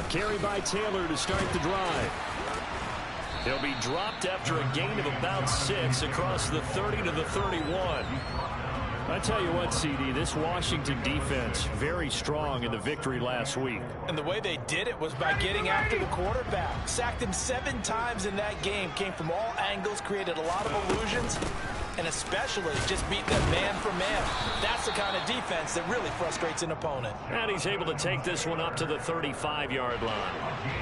Carry by Taylor to start the drive. He'll be dropped after a gain of about 6 across the 30 to the 31. I tell you what, CD, this Washington defense, very strong in the victory last week. And the way they did it was by getting after the quarterback. Sacked him 7 times in that game. Came from all angles, created a lot of illusions, and especially just beat them man for man. That's the kind of defense that really frustrates an opponent. And he's able to take this one up to the 35-yard line.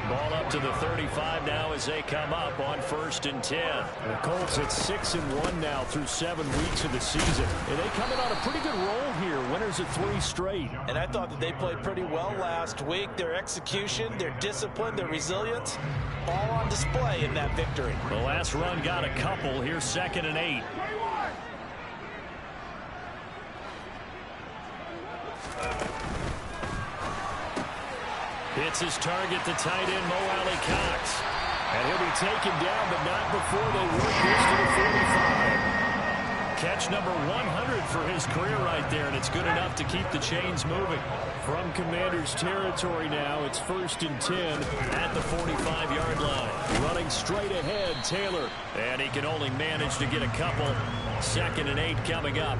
Ball up to the 35 now as they come up on 1st and 10. The Colts at 6-1 now through 7 weeks of the season. And they coming on a pretty good roll here. Winners of 3 straight. And I thought that they played pretty well last week. Their execution, their discipline, their resilience, all on display in that victory. The last run got a couple. Here's 2nd and 8. Hits his target, the tight end, Mo Alley Cox. And he'll be taken down, but not before they work this to the 45. Catch number 100 for his career right there, and it's good enough to keep the chains moving. From Commanders territory now, it's 1st and 10 at the 45-yard line. Running straight ahead, Taylor. And he can only manage to get a couple. 2nd and 8 coming up.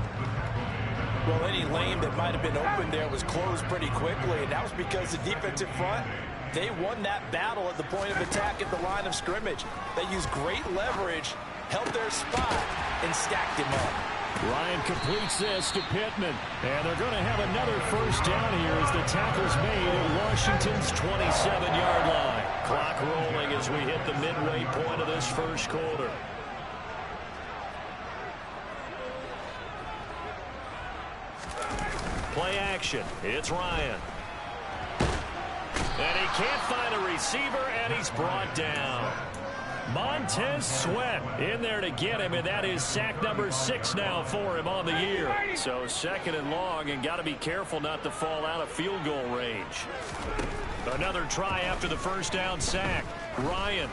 Well, any lane that might have been open there was closed pretty quickly, and that was because the defensive front, they won that battle at the point of attack at the line of scrimmage. They used great leverage, held their spot, and stacked him up. Ryan completes this to Pittman, and they're going to have another 1st down here as the tackle's made at Washington's 27-yard line. Clock rolling as we hit the midway point of this 1st quarter. Play action. It's Ryan. And he can't find a receiver, and he's brought down. Montez Sweat in there to get him, and that is sack number 6 now for him on the year. So 2nd and long, and got to be careful not to fall out of field goal range. Another try after the 1st down sack. Ryan.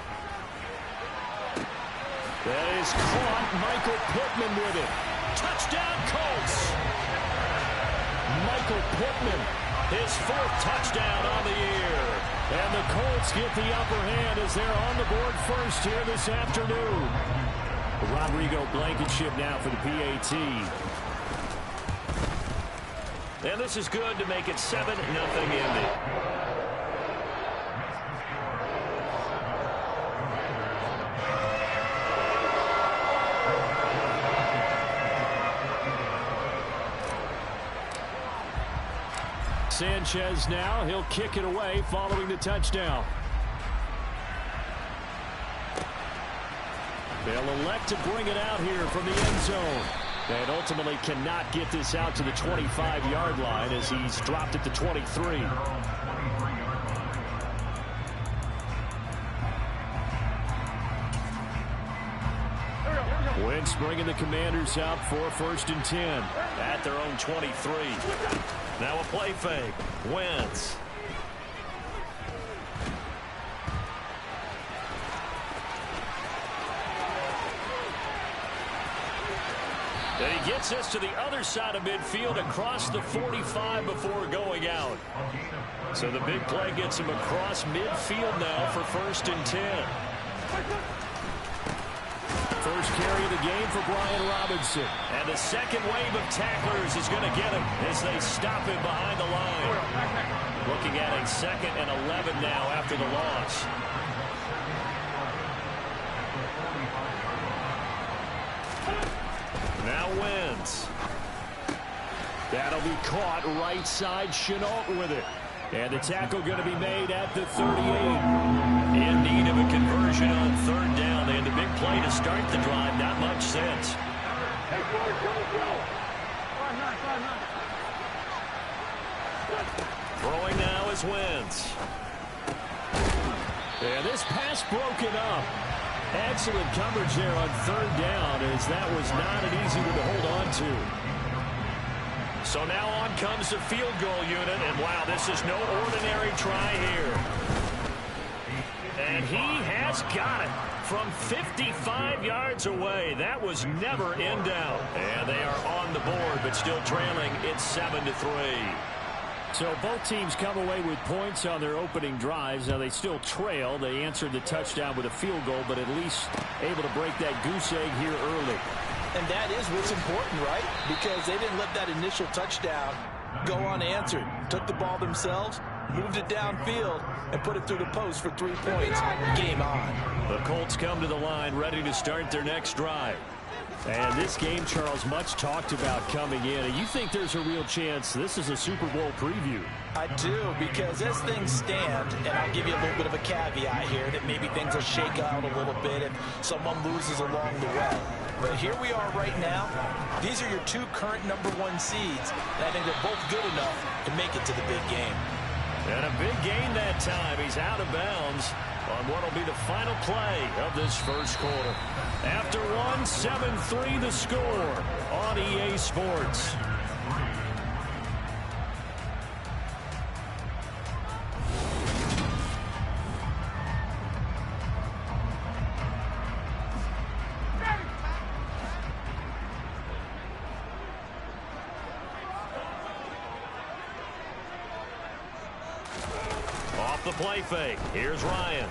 That is caught. Michael Pittman with it. Touchdown, Colts. Michael Pittman, his 4th touchdown on the year. And the Colts get the upper hand as they're on the board first here this afternoon. Rodrigo Blankenship now for the PAT. And this is good to make it 7-0 Indy. Sanchez now, he'll kick it away following the touchdown. They'll elect to bring it out here from the end zone. And ultimately cannot get this out to the 25-yard line as he's dropped at the 23. Wentz bringing the Commanders out for 1st and 10 at their own 23. Now a play fake. Wentz. And he gets this to the other side of midfield across the 45 before going out. So the big play gets him across midfield now for 1st and 10. First carry of the game for Brian Robinson. And the second wave of tacklers is going to get him as they stop him behind the line. Looking at a 2nd and 11 now after the loss. Now Wentz. That'll be caught right side. Chenault with it. And the tackle going to be made at the 38. In need of a conversion on 3rd down. They had the big play to start the drive. Not much sense. Throwing now is Wentz. And this pass broken up. Excellent coverage there on 3rd down, as that was not an easy one to hold on to. So now on comes the field goal unit, and wow, this is no ordinary try here. And he has got it from 55 yards away. That was never in doubt. And they are on the board, but still trailing. It's 7-3. So both teams come away with points on their opening drives. Now they still trail. They answered the touchdown with a field goal, but at least able to break that goose egg here early. And that is what's important, right? Because they didn't let that initial touchdown go unanswered. Took the ball themselves, moved it downfield, and put it through the post for 3 points. Game on. The Colts come to the line ready to start their next drive. And this game, Charles, much talked about coming in. And you think there's a real chance this is a Super Bowl preview? I do, because as things stand, and I'll give you a little bit of a caveat here, that maybe things will shake out a little bit if someone loses along the way. But here we are right now. These are your two current #1 seeds, and I think they're both good enough to make it to the big game. And a big gain that time. He's out of bounds on what will be the final play of this first quarter. After one, 7-3 the score on EA Sports. Off the play fake. Here's Ryan.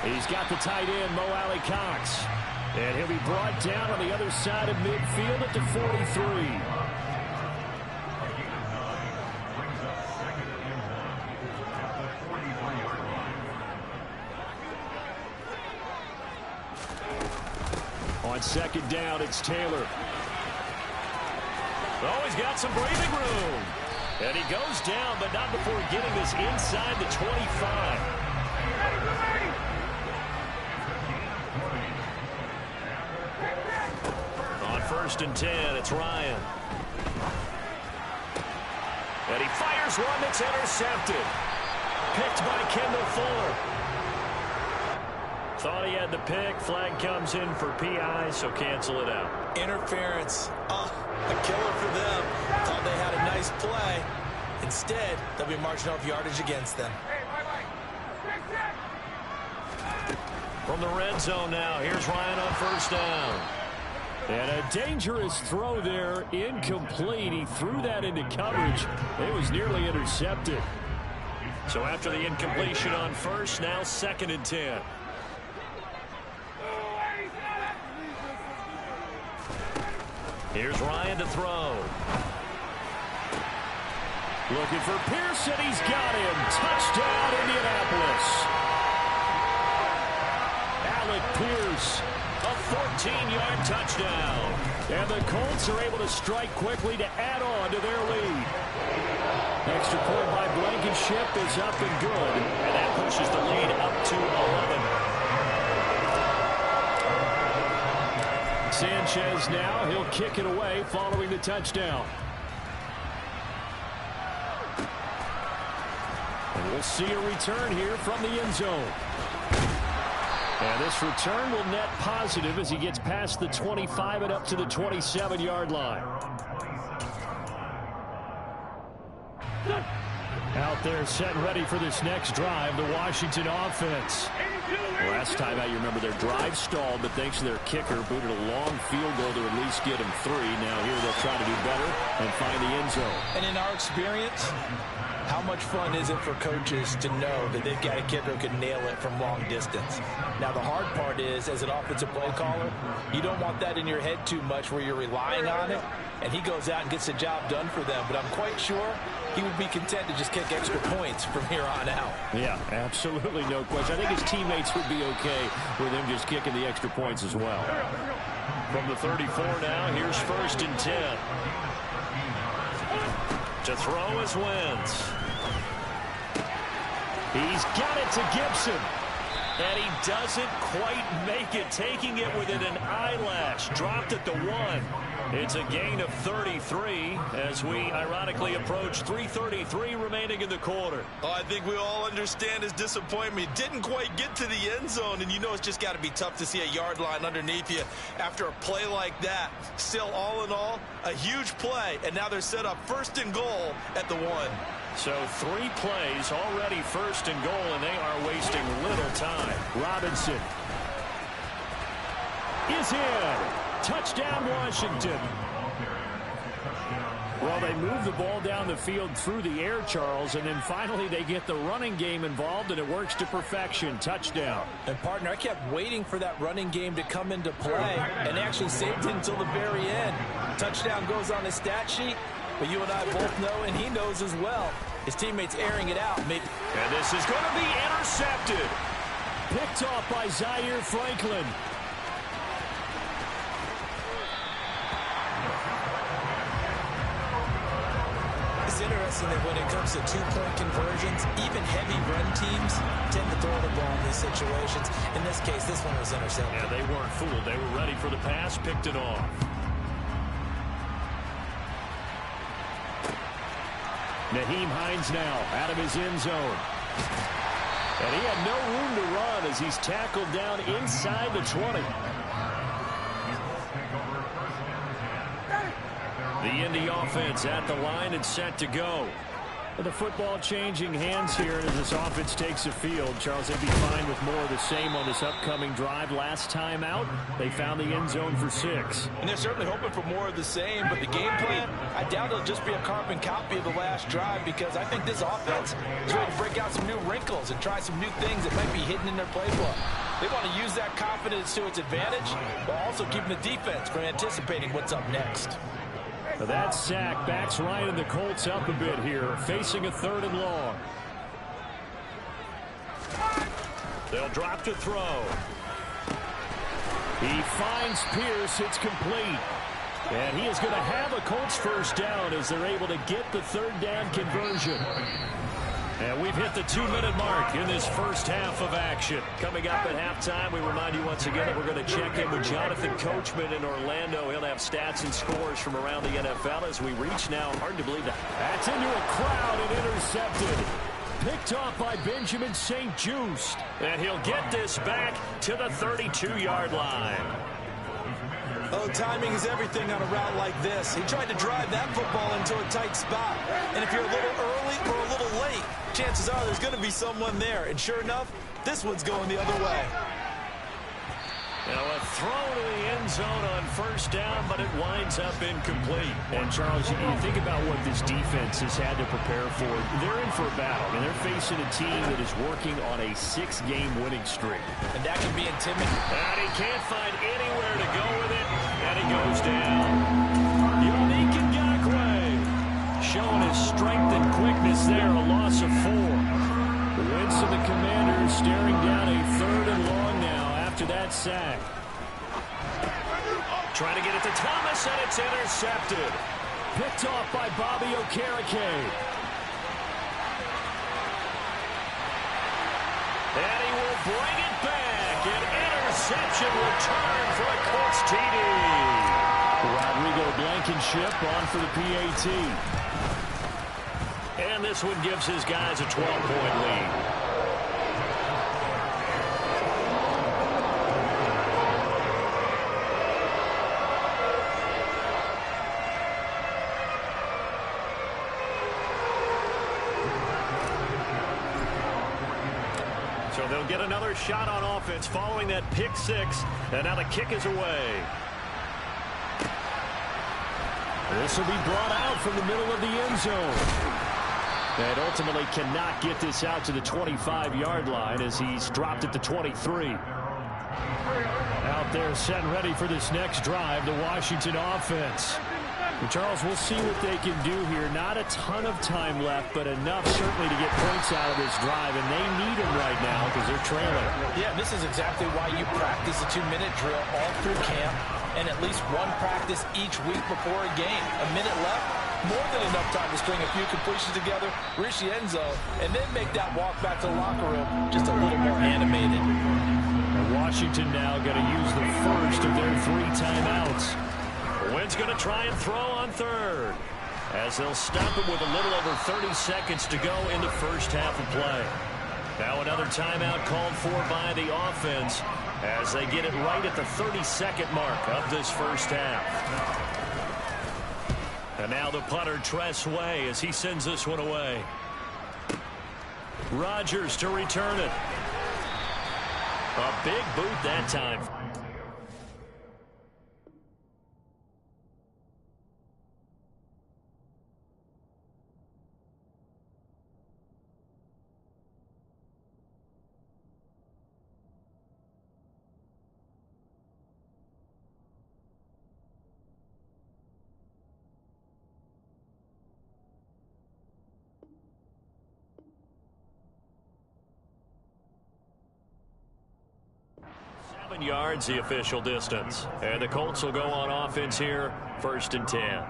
He's got the tight end, Mo Alley-Cox. And he'll be brought down on the other side of midfield at the 43. On second down, it's Taylor. Oh, he's got some breathing room. And he goes down, but not before getting this inside the 25. On 1st and 10, it's Ryan. And he fires one that's intercepted. Picked by Kendall Fuller. Thought he had the pick. Flag comes in for PI, so cancel it out. Interference. Oh, a killer for them. Thought they had a nice play. Instead, they'll be marching off yardage against them. From the red zone now, here's Ryan on 1st down. And a dangerous throw there, incomplete. He threw that into coverage. It was nearly intercepted. So after the incompletion on 1st, now 2nd and 10. Here's Ryan to throw. Looking for Pearson. He's got him. Touchdown, Indianapolis. Alec Pierce, a 14-yard touchdown. And the Colts are able to strike quickly to add on to their lead. Extra point by Blankenship is up and good. And that pushes the lead up to 11. Sanchez now, he'll kick it away following the touchdown. And we'll see a return here from the end zone. And this return will net positive as he gets past the 25 and up to the 27-yard line. Out there set and ready for this next drive, the Washington offense. Last time out, you remember their drive stalled, but thanks to their kicker, booted a long field goal to at least get him 3. Now here they'll try to do better and find the end zone. And in our experience, how much fun is it for coaches to know that they've got a kicker who can nail it from long distance? Now, the hard part is, as an offensive play caller, you don't want that in your head too much where you're relying on it, and he goes out and gets the job done for them. But I'm quite sure he would be content to just kick extra points from here on out. Yeah, absolutely no question. I think his teammates would be okay with him just kicking the extra points as well. From the 34 now, here's 1st and 10. To throw is Wentz. He's got it to Gibson. And he doesn't quite make it, taking it within an eyelash. Dropped at the 1. It's a gain of 33 as we ironically approach 3:33 remaining in the quarter. Oh, I think we all understand his disappointment. Didn't quite get to the end zone, and you know it's just got to be tough to see a yard line underneath you after a play like that. Still, all in all, a huge play, and now they're set up 1st and goal at the 1. So 3 plays already 1st and goal, and they are wasting little time. Robinson is in. Touchdown, Washington. Well, they move the ball down the field through the air, Charles, and then finally they get the running game involved, and it works to perfection. Touchdown. And, partner, I kept waiting for that running game to come into play, and they actually saved it until the very end. Touchdown goes on the stat sheet, but you and I both know, and he knows as well, his teammates airing it out. Maybe. And this is going to be intercepted. Picked off by Zaire Franklin. It's interesting that when it comes to two-point conversions, even heavy run teams tend to throw the ball in these situations. In this case, this one was intercepted. Yeah, they weren't fooled. They were ready for the pass, picked it off. Nyheim Hines now out of his end zone. And he had no room to run as he's tackled down inside the 20. The Indy offense at the line and set to go. The football changing hands here as this offense takes the field. Charles, they'd be fine with more of the same on this upcoming drive. Last time out, they found the end zone for 6. And they're certainly hoping for more of the same, but the game plan, I doubt it'll just be a carbon copy of the last drive, because I think this offense is ready to break out some new wrinkles and try some new things that might be hidden in their playbook. They want to use that confidence to its advantage, while also keeping the defense from anticipating what's up next. That sack backs Ryan and the Colts up a bit here, facing a 3rd and long. They'll drop to throw. He finds Pierce. It's complete. And he is going to have a Colts first down as they're able to get the 3rd down conversion. And we've hit the 2-minute mark in this first half of action. Coming up at halftime, we remind you once again that we're going to check in with Jonathan Coachman in Orlando. He'll have stats and scores from around the NFL as we reach now. Hard to believe that. That's into a crowd and intercepted. Picked off by Benjamin St-Juste. And he'll get this back to the 32-yard line. Oh, timing is everything on a route like this. He tried to drive that football into a tight spot. And if you're a little early or a little late, chances are there's going to be someone there. And sure enough, this one's going the other way. Now a throw to the end zone on first down, but it winds up incomplete. And Charles, you think about what this defense has had to prepare for. They're in for a battle, and they're facing a team that is working on a 6-game winning streak. And that can be intimidating. And he can't find anywhere to go with it, and he goes down. Yannick Ngakoue showing his strength and quickness there, a loss of 4. Winston, the Commanders, staring down a 3rd and long now after that sack. Trying to get it to Thomas, and it's intercepted. Picked off by Bobby Okereke. And he will bring it back. An interception return for a Colts TD. Rodrigo Blankenship on for the PAT. And this one gives his guys a 12-point lead. So they'll get another shot on offense following that pick 6. And now the kick is away. This will be brought out from the middle of the end zone. And ultimately cannot get this out to the 25-yard line as he's dropped at the 23. Out there set and ready for this next drive, the Washington offense. And Charles, we'll see what they can do here. Not a ton of time left, but enough certainly to get points out of this drive, and they need them right now because they're trailing. Yeah, this is exactly why you practice a 2-minute drill all through camp and at least one practice each week before a game. A minute left, more than enough time to string a few completions together, reach the end zone, and then make that walk back to the locker room just a little more animated. And Washington now going to use the first of their 3 timeouts. Wynn's going to try and throw on 3rd as they'll stop him with a little over 30 seconds to go in the first half of play. Now another timeout called for by the offense as they get it right at the 32nd mark of this first half. And now the punter, Tress Way, as he sends this one away. Rodgers to return it. A big boot that time. 7 yards, the official distance. And the Colts will go on offense here, 1st and 10.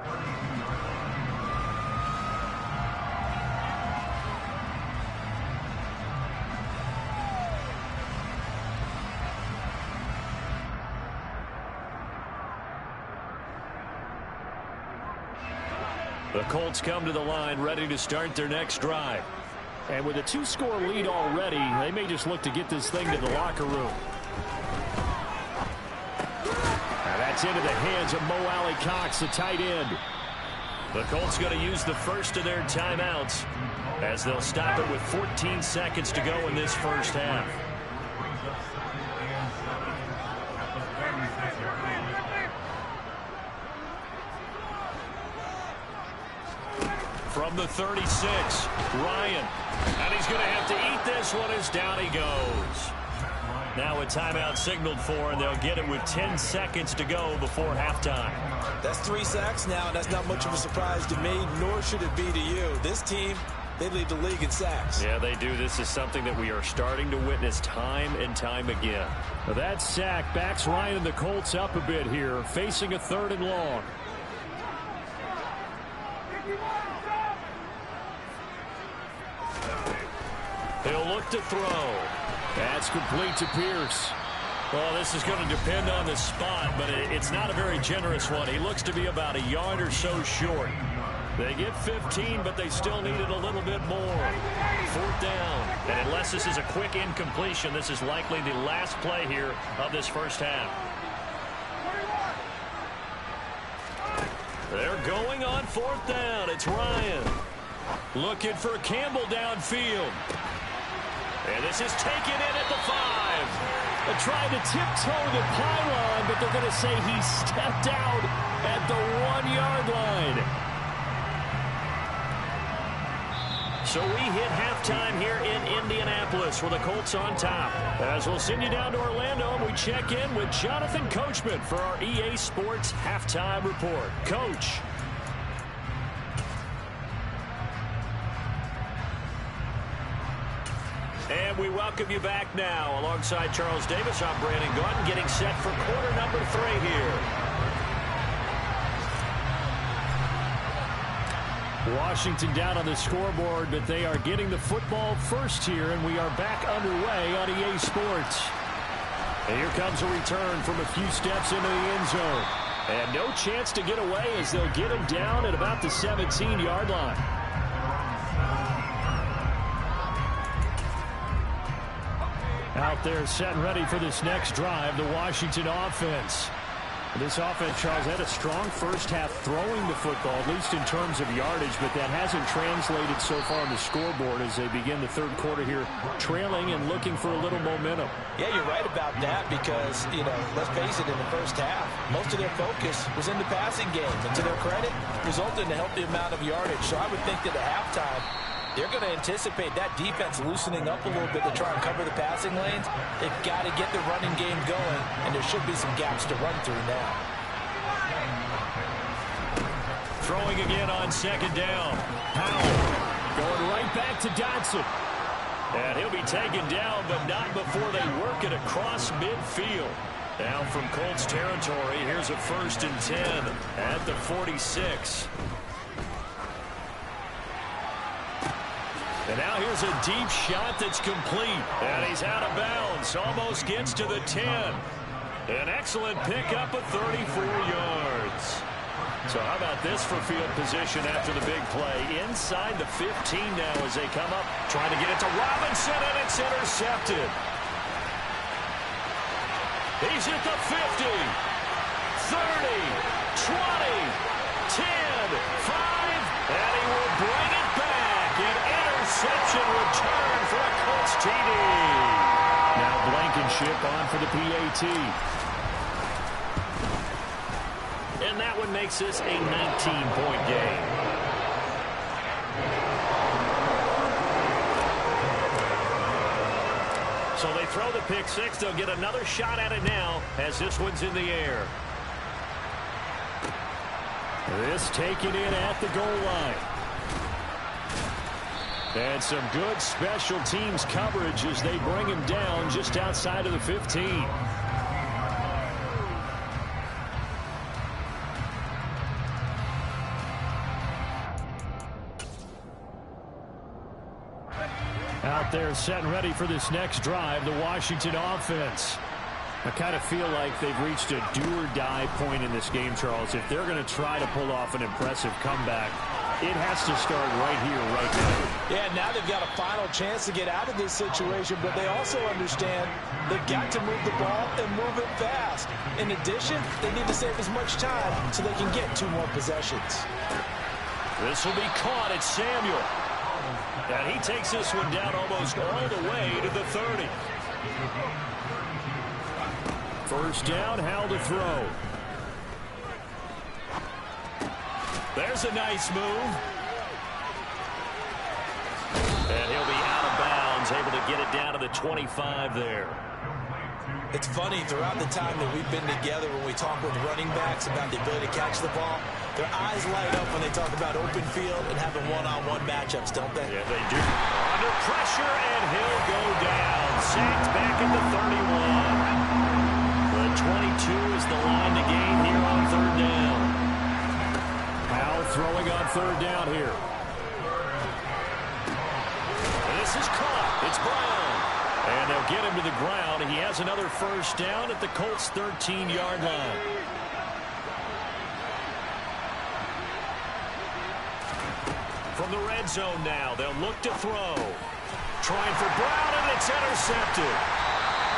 The Colts come to the line ready to start their next drive. And with a 2-score lead already, they may just look to get this thing to the locker room. Now that's into the hands of Mo Alley-Cox, the tight end. The Colts going to use the first of their timeouts as they'll stop it with 14 seconds to go in this first half. From the 36, Ryan. And he's going to have to eat this one as down he goes. Now a timeout signaled for, and they'll get it with 10 seconds to go before halftime. That's 3 sacks now, and that's not much of a surprise to me, nor should it be to you. This team, they lead the league in sacks. Yeah, they do. This is something that we are starting to witness time and time again. Now that sack backs Ryan and the Colts up a bit here, facing a 3rd and long. He'll look to throw. That's complete to Pierce. Well, this is going to depend on the spot, but it's not a very generous one. He looks to be about a yard or so short. They get 15, but they still need it a little bit more. 4th down. And unless this is a quick incompletion, this is likely the last play here of this first half. They're going on 4th down. It's Ryan. Looking for Campbell downfield. And this is taken in at the 5. They're trying to tiptoe the pylon, but they're going to say he stepped out at the 1-yard line. So we hit halftime here in Indianapolis with the Colts on top. As we'll send you down to Orlando, and we check in with Jonathan Coachman for our EA Sports Halftime Report. Coach. And we welcome you back now. Alongside Charles Davis, I'm Brandon Gordon, getting set for quarter number 3 here. Washington down on the scoreboard, but they are getting the football first here, and we are back underway on EA Sports. And here comes a return from a few steps into the end zone. And no chance to get away as they'll get him down at about the 17-yard line. Out there set and ready for this next drive, the Washington offense. This offense, Charles, had a strong first half throwing the football, at least in terms of yardage, but that hasn't translated so far on the scoreboard as they begin the 3rd quarter here, trailing and looking for a little momentum. Yeah, you're right about that because, let's face it, in the first half, most of their focus was in the passing game. And to their credit, resulted in a healthy amount of yardage. So I would think that at halftime, they're going to anticipate that defense loosening up a little bit to try and cover the passing lanes. They've got to get the running game going, and there should be some gaps to run through now. Throwing again on 2nd down. Powell going right back to Dotson. And he'll be taken down, but not before they work it across midfield. Now from Colts territory, here's a 1st and 10 at the 46. And now here's a deep shot that's complete. And he's out of bounds. Almost gets to the 10. An excellent pickup of 34 yards. So how about this for field position after the big play? Inside the 15 now as they come up. Trying to get it to Robinson, and it's intercepted. He's at the 50. 30. 20. 10. 5. And he will bring it back. Interception return for a Colts TD. Now Blankenship on for the PAT. And that one makes this a 19-point game. So they throw the pick 6. They'll get another shot at it now as this one's in the air. This taken in at the goal line. And some good special teams coverage as they bring him down just outside of the 15. Out there set and ready for this next drive, the Washington offense. I kind of feel like they've reached a do-or-die point in this game, Charles. If they're going to try to pull off an impressive comeback, it has to start right here, right now. Yeah, now they've got a final chance to get out of this situation, but they also understand they've got to move the ball and move it fast. In addition, they need to save as much time so they can get 2 more possessions. This will be caught. It's Samuel. And he takes this one down almost all the way to the 30. First down, Howell to throw. There's a nice move. And he'll be out of bounds, able to get it down to the 25 there. It's funny, throughout the time that we've been together, when we talk with running backs about the ability to catch the ball, their eyes light up when they talk about open field and having one-on-one matchups, don't they? Yeah, they do. Under pressure, and he'll go down. Sacked back at the 31. The 22 is the line to gain here on third down. Howell throwing on third down here. This is caught. It's Brown. And they'll get him to the ground. He has another first down at the Colts' 13-yard line. From the red zone now, they'll look to throw. Trying for Brown, and it's intercepted.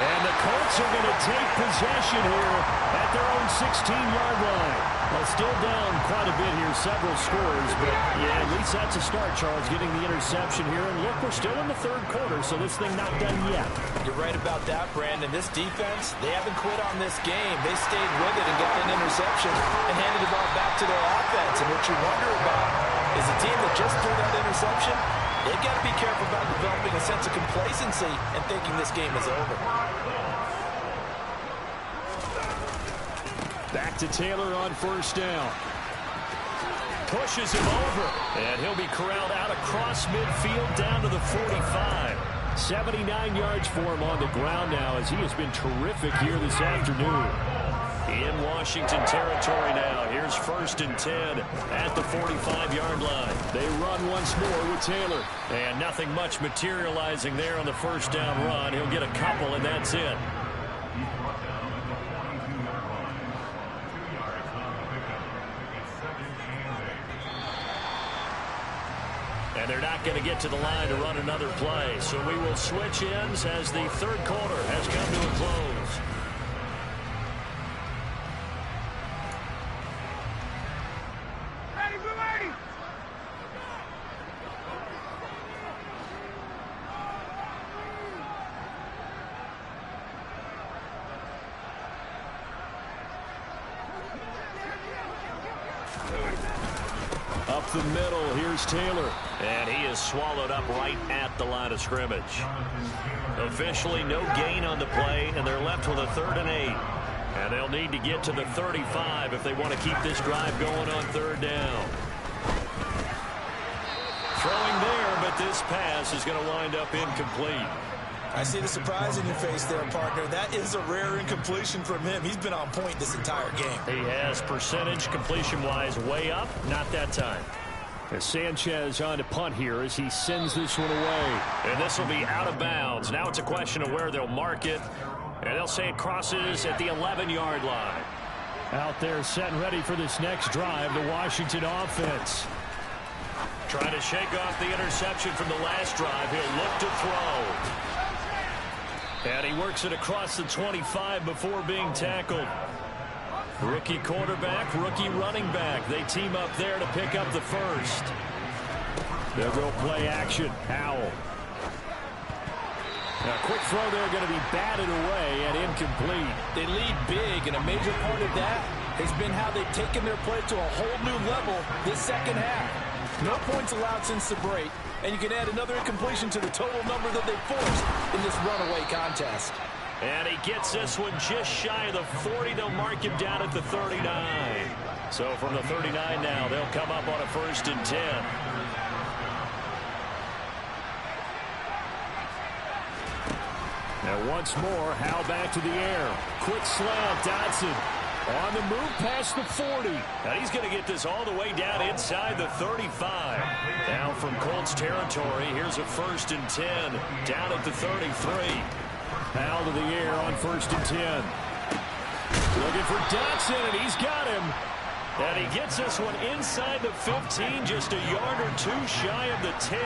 And the Colts are going to take possession here at their own 16-yard line. Well, still down quite a bit here, several scores, but yeah, at least that's a start, Charles, getting the interception here. And look, we're still in the third quarter, so this thing not done yet. You're right about that, Brandon. This defense, they haven't quit on this game. They stayed with it and got an interception and handed the ball back to their offense. And what you wonder about is a team that just threw that interception, they've got to be careful about developing a sense of complacency and thinking this game is over. Back to Taylor on first down. Pushes him over. And he'll be corralled out across midfield down to the 45. 79 yards for him on the ground now, as he has been terrific here this afternoon. In Washington territory now. Here's first and 10 at the 45-yard line. They run once more with Taylor. And nothing much materializing there on the first down run. He'll get a couple, and that's it. And they're not going to get to the line to run another play. So we will switch ends as the third quarter has come to a close. Up the middle, here's Taylor. And he is swallowed up right at the line of scrimmage. Officially no gain on the play, and they're left with a 3rd and 8. And they'll need to get to the 35 if they want to keep this drive going on third down. Throwing there, but this pass is going to wind up incomplete. I see the surprise in your face there, partner. That is a rare incompletion from him. He's been on point this entire game. He has percentage completion-wise way up. Not that time. As Sanchez on to punt here as he sends this one away. And this will be out of bounds. Now it's a question of where they'll mark it. And they'll say it crosses at the 11-yard line. Out there set and ready for this next drive, the Washington offense. Trying to shake off the interception from the last drive. He'll look to throw. And he works it across the 25 before being tackled. Rookie quarterback, rookie running back. They team up there to pick up the first. They'll go play action. Howell. Now, a quick throw there going to be batted away and incomplete. They lead big, and a major part of that has been how they've taken their play to a whole new level this second half. No points allowed since the break, and you can add another incompletion to the total number that they've forced in this runaway contest. And he gets this one just shy of the 40. They'll mark him down at the 39. So from the 39 now, they'll come up on a 1st and 10. Now once more, Howell back to the air. Quick slant, Dodson. On the move past the 40. And he's going to get this all the way down inside the 35. Now from Colts territory, here's a 1st and 10. Down at the 33. Foul to the air on 1st and 10. Looking for Dotson, and he's got him. And he gets this one inside the 15, just a yard or two shy of the 10.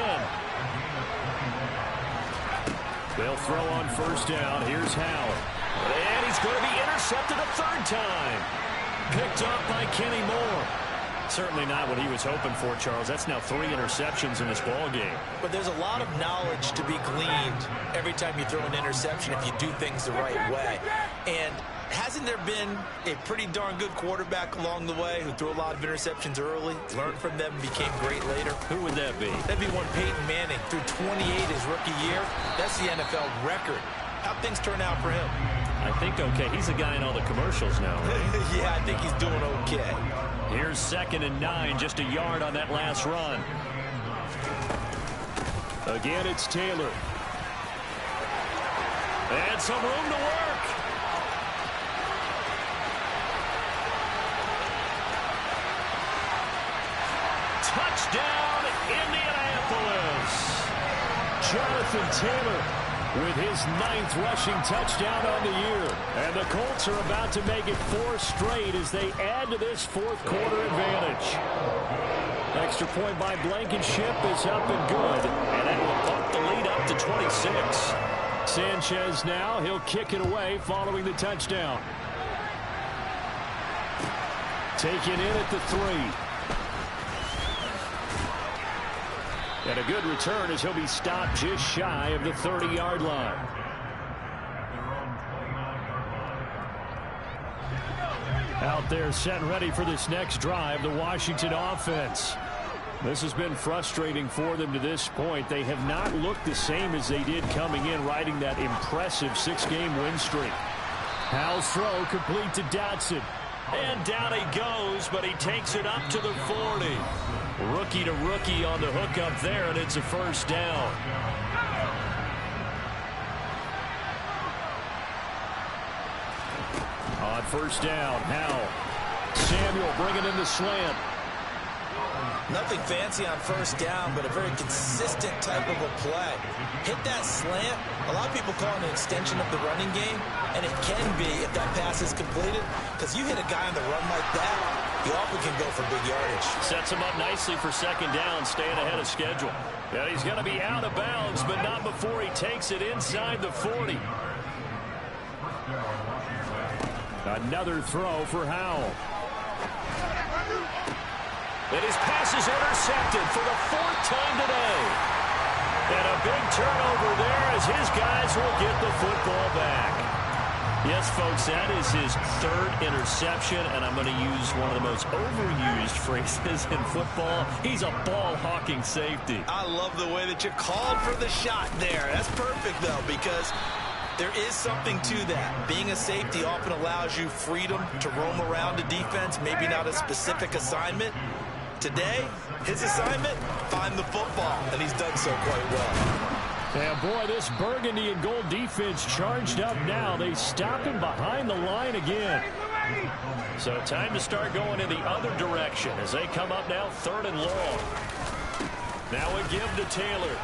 They'll throw on 1st down. Here's Howard. And he's going to be intercepted a 3rd time. Picked up by Kenny Moore. Certainly not what he was hoping for, Charles. That's now 3 interceptions in this ball game. But there's a lot of knowledge to be gleaned every time you throw an interception if you do things the right way. And hasn't there been a pretty darn good quarterback along the way who threw a lot of interceptions early, learned from them, and became great later? Who would that be? That'd be one Peyton Manning. Threw 28 his rookie year. That's the NFL record. How'd things turn out for him? I think okay. He's a guy in all the commercials now, right? Yeah, I think he's doing okay. Here's 2nd and 9, just a yard on that last run. Again, it's Taylor. And some room to work. Touchdown, Indianapolis. Jonathan Taylor with his 9th rushing touchdown on the year. And the Colts are about to make it 4 straight as they add to this 4th quarter advantage. Extra point by Blankenship is up and good. And that will bump the lead up to 26. Sanchez now, he'll kick it away following the touchdown. Taken in at the 3. And a good return as he'll be stopped just shy of the 30-yard line. Out there set and ready for this next drive, the Washington offense. This has been frustrating for them to this point. They have not looked the same as they did coming in, riding that impressive 6-game win streak. Howell's throw complete to Dotson. And down he goes, but he takes it up to the 40. Rookie to rookie on the hook up there, and it's a 1st down. On 1st down, Howell. Samuel bringing in the slant. Nothing fancy on 1st down, but a very consistent type of a play. Hit that slant. A lot of people call it an extension of the running game, and it can be if that pass is completed, because you hit a guy on the run like that, he often can go for big yardage. Sets him up nicely for 2nd down, staying ahead of schedule. And he's going to be out of bounds, but not before he takes it inside the 40. Another throw for Howell. And his pass is intercepted for the 4th time today. And a big turnover there as his guys will get the football back. Yes, folks, that is his 3rd interception, and I'm going to use one of the most overused phrases in football. He's a ball-hawking safety. I love the way that you called for the shot there. That's perfect, though, because there is something to that. Being a safety often allows you freedom to roam around a defense, maybe not a specific assignment. Today, his assignment, find the football, and he's done so quite well. And boy, this burgundy and gold defense charged up now. They stop him behind the line again. So time to start going in the other direction as they come up now 3rd and long. Now a give to Taylor.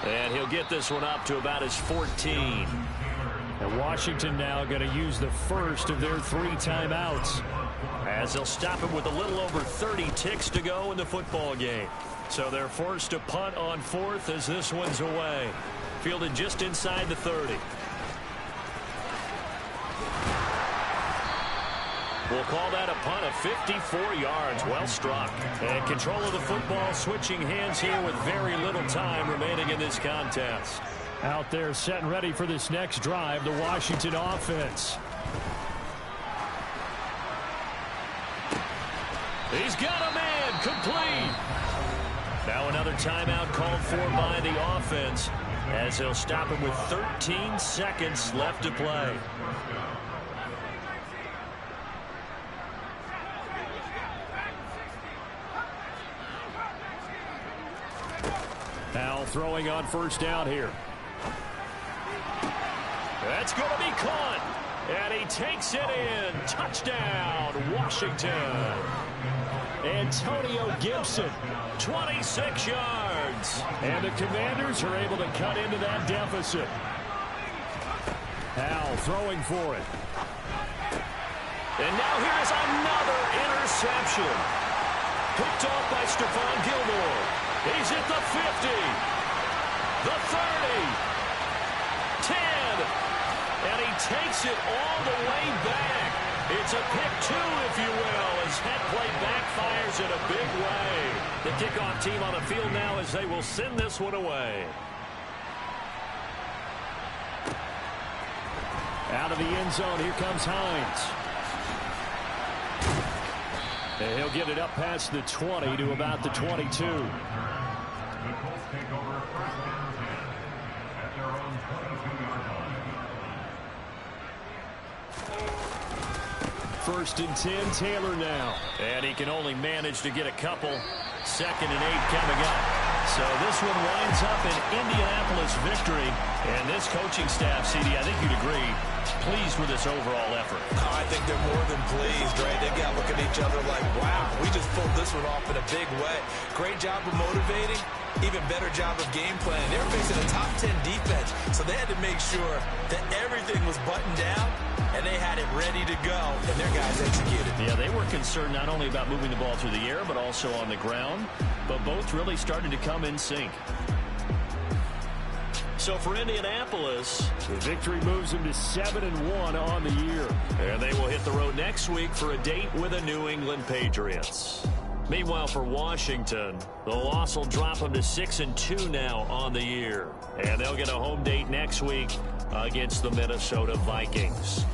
And he'll get this one up to about his 14. And Washington now going to use the first of their 3 timeouts, as they'll stop him with a little over 30 ticks to go in the football game. So they're forced to punt on 4th as this one's away. Fielded just inside the 30. We'll call that a punt of 54 yards. Well struck. And control of the football switching hands here with very little time remaining in this contest. Out there set and ready for this next drive, the Washington offense. He's got a man complete. Now another timeout called for by the offense, as they'll stop him with 13 seconds left to play. Now throwing on 1st down here. That's going to be caught. And he takes it in. Touchdown, Washington. Antonio Gibson, 26 yards. And the Commanders are able to cut into that deficit. Howell throwing for it. And now here's another interception. Picked off by Stephon Gilmore. He's at the 50, the 30, 10, and he takes it all the way back. It's a pick two, if you will, as that play backfires in a big way. The kickoff team on the field now as they will send this one away. Out of the end zone, here comes Hines. And he'll get it up past the 20 to about the 22. First and 10, Taylor now. And he can only manage to get a couple. 2nd and 8 coming up. So this one winds up an Indianapolis victory. And this coaching staff, CD, I think you'd agree, pleased with this overall effort. Oh, I think they're more than pleased, right? They got to look at each other like, wow, we just pulled this one off in a big way. Great job of motivating. Even better job of game planning. They were facing a top 10 defense, so they had to make sure that everything was buttoned down and they had it ready to go, and their guys executed. Yeah, they were concerned not only about moving the ball through the air, but also on the ground, but both really started to come in sync. So for Indianapolis, the victory moves them to 7-1 on the year. And they will hit the road next week for a date with the New England Patriots. Meanwhile, for Washington, the loss will drop them to 6-2 now on the year. And they'll get a home date next week against the Minnesota Vikings.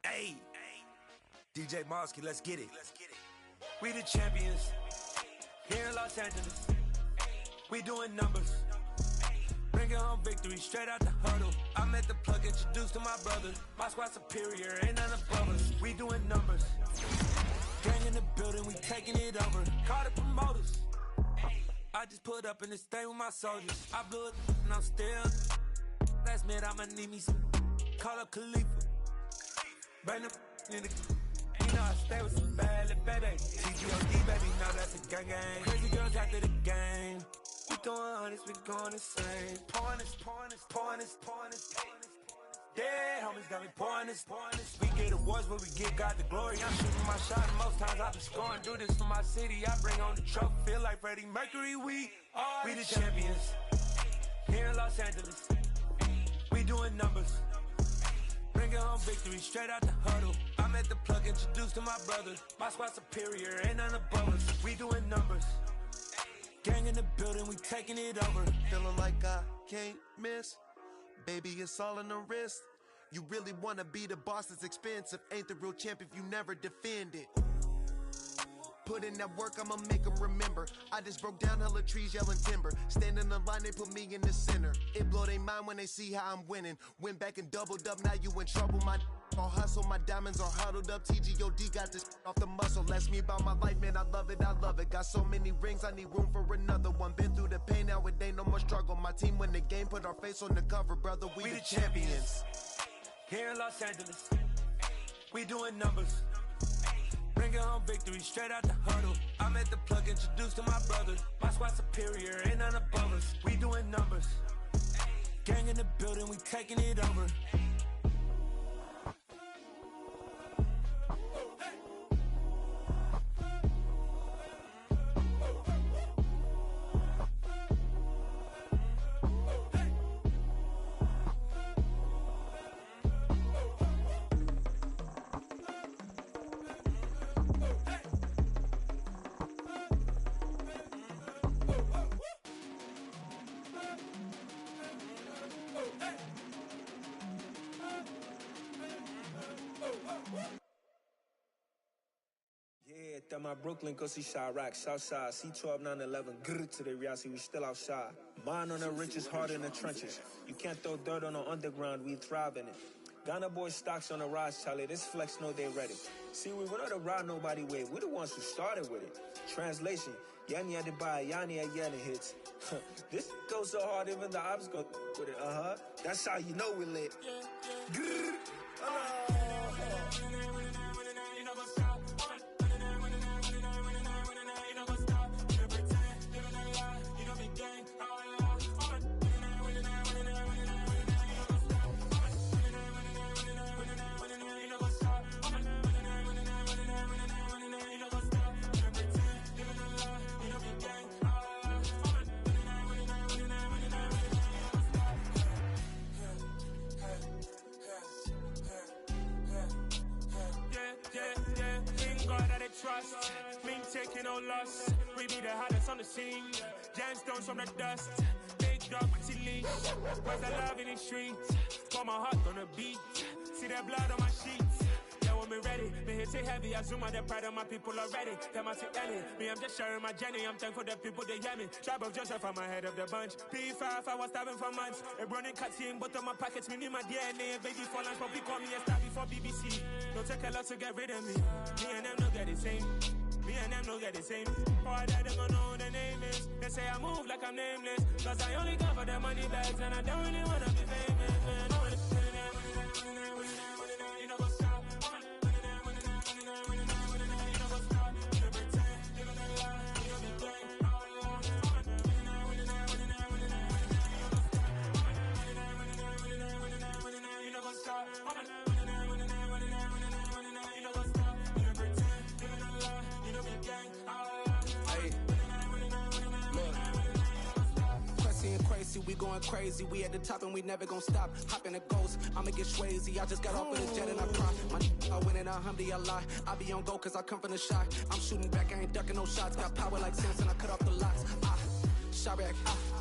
Hey, DJ Mosky, let's get it. We the champions here in Los Angeles. We doing numbers. Bringing home victory straight out the huddle. I met the plug, introduced to my brother. My squad superior, ain't none above us. We doing numbers. Gang in the building, we taking it over. Call the promoters. I just put up in this thing with my soldiers. I blew it and I'm still. Last minute I'ma need me some. Call up Khalifa. Bring them in the. You know I stay with some bad little baby. TGOD baby, now that's a gang gang. Crazy girls after the game. We throwing hundreds, we going insane. Pouring this. Dead homies got me pouring this. We get awards, but we give God the glory. I'm shooting my shot, and most times I be scoring. Do this for my city, I bring on the trophy. Feel like Freddie Mercury, we the champions here in Los Angeles. We doing numbers. Bringing home victory straight out the huddle. I'm at the plug, introduced to my brother. My squad superior, ain't none above us. We doing numbers. Gang in the building, we taking it over. Feeling like I can't miss. Baby, it's all in the wrist. You really wanna be the boss, it's expensive. Ain't the real champ if you never defend it. put in that work, I'ma make them remember. I just broke down hella trees, yelling timber. Standing in the line, they put me in the center. It blow their mind when they see how I'm winning. Went back and doubled up, now you in trouble. My all hustle, my diamonds are huddled up. TGOD got this off the muscle. Ask me about my life, man, I love it, I love it. Got so many rings, I need room for another one. Been through the pain, now it ain't no more struggle. My team win the game, put our face on the cover, brother. We the champions. Here in Los Angeles, we doing numbers. Bringing home victory straight out the huddle. I'm at the plug, introduced to my brother. My squad superior, ain't none above us. We doing numbers. Gang in the building, we taking it over. Yeah, that my Brooklyn, go see Chirac, Southside, C12, 911, grr to the reality, we still outside. Mine on the richest, heart in the trenches. You can't throw dirt on the underground, we thrive in it. Ghana boys stocks on the rise, Charlie, this flex know they ready. See, we not a ride nobody wave, we the ones who started with it. Translation, Yanni had to buy, Yanni had Yanni hits. This goes so hard, even the ops go with it, That's how you know we lit. Grr. Trust, me taking no loss. We be the hottest on the scene. Gemstones from the dust. Big dog, pretty leash. Where's the love in the streets? Got my heart on the beat. See that blood on my sheets. Yeah, when me ready, me hit it heavy. I zoom out the pride of my people already. Them I see Ellie. Me, I'm just sharing my journey. I'm thankful the people they hear me. Tribe of Joseph, I'm ahead of the bunch. P5, I was starving for months. A running cut in, but on my pockets, me need my DNA. Baby for lunch, but we call me a star before BBC. Don't take a lot to get rid of me. Me and them don't get the same. Me and them don't get the same. All that them don't know who the name is. They say I move like I'm nameless. Cause I only come for the money bags and I don't really wanna be famous, man. You know what's up? We going crazy, we at the top and we never gonna stop. Hop in a ghost, I'ma get swayzy. I just got off in the jet and I cry. I win in a Humvee, I lie. I be on go cause I come from the shot. I'm shooting back, I ain't ducking no shots. Got power like Samson, I cut off the locks. Chirac,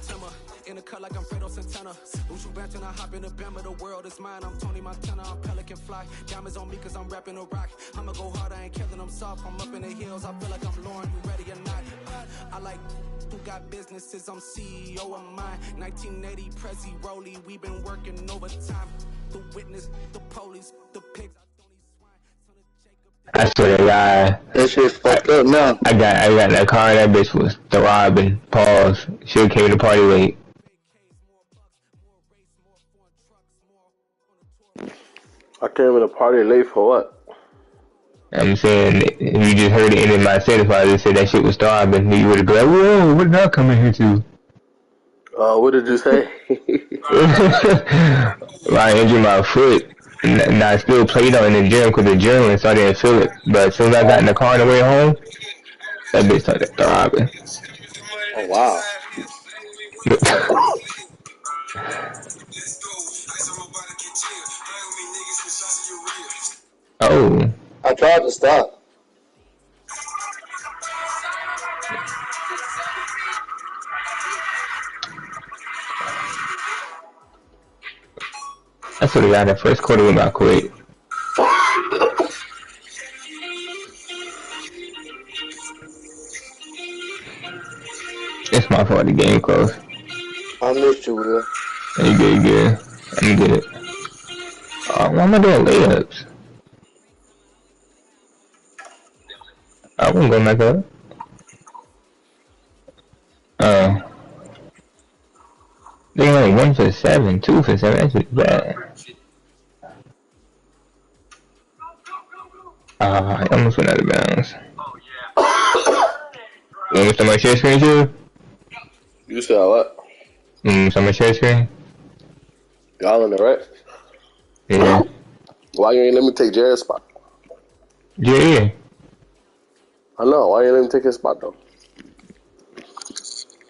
Timmer, in the cut like I'm Fredo Santana. Ushu Benton, I hop in the Bama, the world is mine. I'm Tony Montana, I'm Pelican Fly. Diamonds on me cause I'm rapping a rock. I'ma go hard, I ain't killing them soft. I'm up in the hills, I feel like I'm Lauren, you ready or not? I like who got businesses, I'm CEO of mine. 1980 Prezi Rolly, we been working overtime. The witness, the police, the pigs. I swear to God, That shit fucked up now. I got in that car and that bitch was throbbing. Pause. Should've came to party late. I came to the party late for what? I'm saying, if you just heard the end of my sentence while I just said that shit was throbbing, you would've been like, whoa, what did I come in here to? What did you say? I injured my foot. And I still played on in the gym because of adrenaline, so I didn't feel it. But as soon as I got in the car on the way home, that bitch started throbbing. Oh, wow. Oh. I tried to stop. I sort of got that first quarter went by quick. It's my fault. The game close. I missed you, Will. You good. I'm gonna get it. Why am I doing layups? I won't go back up. They only 1 for 7, 2 for 7. That's just bad. I almost went out of bounds. You want me to start my share screen too? You said what? Start my share screen? Y'all in there, right? Yeah. Why you ain't let me take Jared's spot? Yeah. I know. Why you ain't let me take his spot though?